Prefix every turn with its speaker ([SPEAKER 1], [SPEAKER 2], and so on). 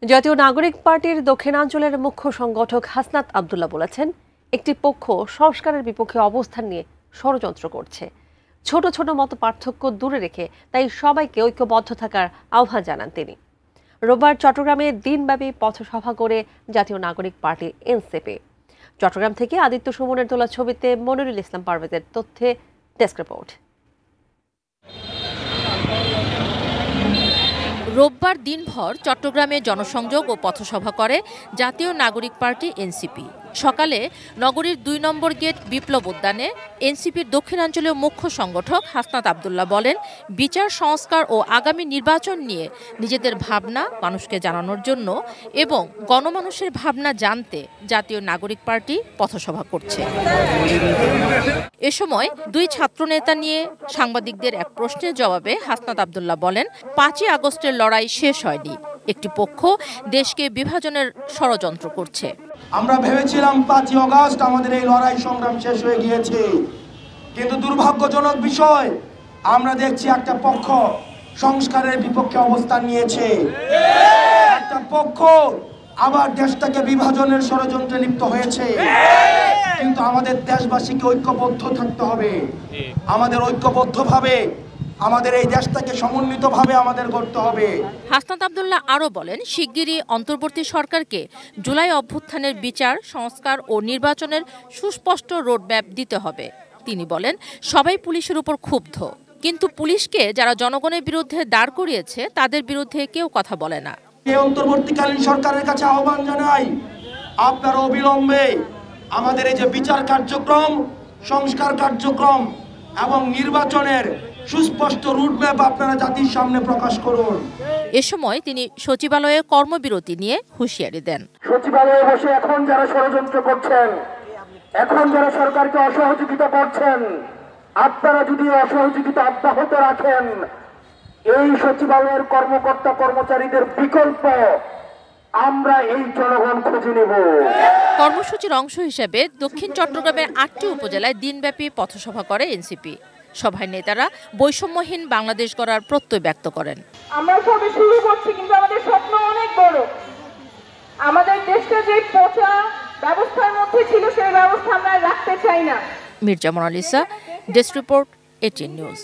[SPEAKER 1] জাতীয় নাগরিক পার্টির দক্ষিণাঞ্চলের মুখ্য সংগঠক হাসনাত আব্দুল্লাহ বলেছেন, একটি পক্ষ সংস্কারের বিপক্ষে অবস্থান নিয়ে ষড়যন্ত্র করছে। ছোট ছোট মত পার্থক্য দূরে রেখে তাই সবাইকে ঐক্যবদ্ধ থাকার আহ্বান জানান তিনি। রোববার চট্টগ্রামে দিনব্যাপী পথসভা করে জাতীয় নাগরিক পার্টি এনসিপি। চট্টগ্রাম থেকে আদিত্য সুমনের তোলা ছবিতে মনিরুল ইসলাম পারভেজের তথ্যে ডেস্ক রিপোর্ট।
[SPEAKER 2] রোববার দিনভর চট্টগ্রামে জনসংযোগ ও পথসভা করে জাতীয় নাগরিক পার্টি এনসিপি। সকালে নগরীর ২ নম্বর গেট বিপ্লব উদ্যানে এনসিপির দক্ষিণাঞ্চলীয় মুখ্য সংগঠক হাসনাত আব্দুল্লাহ বলেন, বিচার সংস্কার ও আগামী নির্বাচন নিয়ে নিজেদের ভাবনা মানুষকে জানানোর জন্য এবং গণমানুষের ভাবনা জানতে জাতীয় নাগরিক পার্টি পথসভা করছে। এ সময় ২ ছাত্রনেতা নিয়ে সাংবাদিকদের এক প্রশ্নের জবাবে হাসনাত আব্দুল্লাহ বলেন, ৫ই আগস্টের লড়াই শেষ হয়নি, একটি পক্ষ দেশকে বিভাজনের ষড়যন্ত্র করছে।
[SPEAKER 3] আমরা ভেবেছিলাম ৫ই আগস্ট আমাদের এই লড়াই সংগ্রাম শেষ হয়ে গিয়েছে, কিন্তু দুর্ভাগ্যজনক বিষয় আমরা দেখছি একটা পক্ষ সংস্কারের বিপক্ষে অবস্থান নিয়েছে, একটা পক্ষ আবার দেশটাকে বিভাজনের ষড়যন্ত্রে লিপ্ত হয়েছে। কিন্তু আমাদের দেশবাসীকে ঐক্যবদ্ধ থাকতে হবে, আমাদের ঐক্যবদ্ধভাবে আমাদের এই দেশটাকে সমন্বিতভাবে আমাদের করতে হবে।
[SPEAKER 2] হাসনাত আব্দুল্লাহ আরও বলেন, শিগগিরই অন্তর্বর্তী সরকারকে জুলাই অভ্যুত্থানের বিচার সংস্কার ও নির্বাচনের সুস্পষ্ট রোডম্যাপ দিতে হবে। তিনি বলেন, সবাই পুলিশের উপর ক্ষুব্ধ, কিন্তু পুলিশকে যারা জনগণের বিরুদ্ধে দাঁড় করিয়েছে তাদের বিরুদ্ধে কেউ কথা বলে না।
[SPEAKER 3] এই অন্তর্বর্তীকালীন সরকারের কাছে আহ্বান জানাই, আপনারা অবিলম্বে আমাদের এই যে বিচার কার্যক্রম, সংস্কার কার্যক্রম এবং নির্বাচনের সুস্পষ্ট রুটম্যাপ আপনারা জাতির সামনে প্রকাশ করুন।
[SPEAKER 2] এ সময় তিনি সচিবালয়ে কর্মবিরতি নিয়ে হুঁশিয়ারি দেন।
[SPEAKER 3] সচিবালয়ে বসে এখন যারা ষড়যন্ত্র করছেন, এখন যারা সরকারকে অসহযোগিতা করছেন, আপনারা যদি অসহযোগিতা অব্যাহত রাখেন, এই সচিবালয়ের কর্মকর্তা কর্মচারীদের বিকল্প আমরা এই জনগণ খুঁজে নেব।
[SPEAKER 2] কর্মসূচির অংশ হিসেবে দক্ষিণ চট্টগ্রামের ৮টি উপজেলায় দিনব্যাপী পথসভা করে এনসিপি। সভায় নেতারা বৈষম্যহীন বাংলাদেশ গড়ার প্রত্যয় ব্যক্ত করেন।
[SPEAKER 4] আমরা সবে শুরু করছি, কিন্তু আমাদের স্বপ্ন অনেক বড়। আমাদের দেশটা যে পচা ব্যবস্থার মধ্যে ছিল সেই ব্যবস্থা আমরা রাখতে চাই না।
[SPEAKER 2] Mirza Monalisa, desk report, ATN news.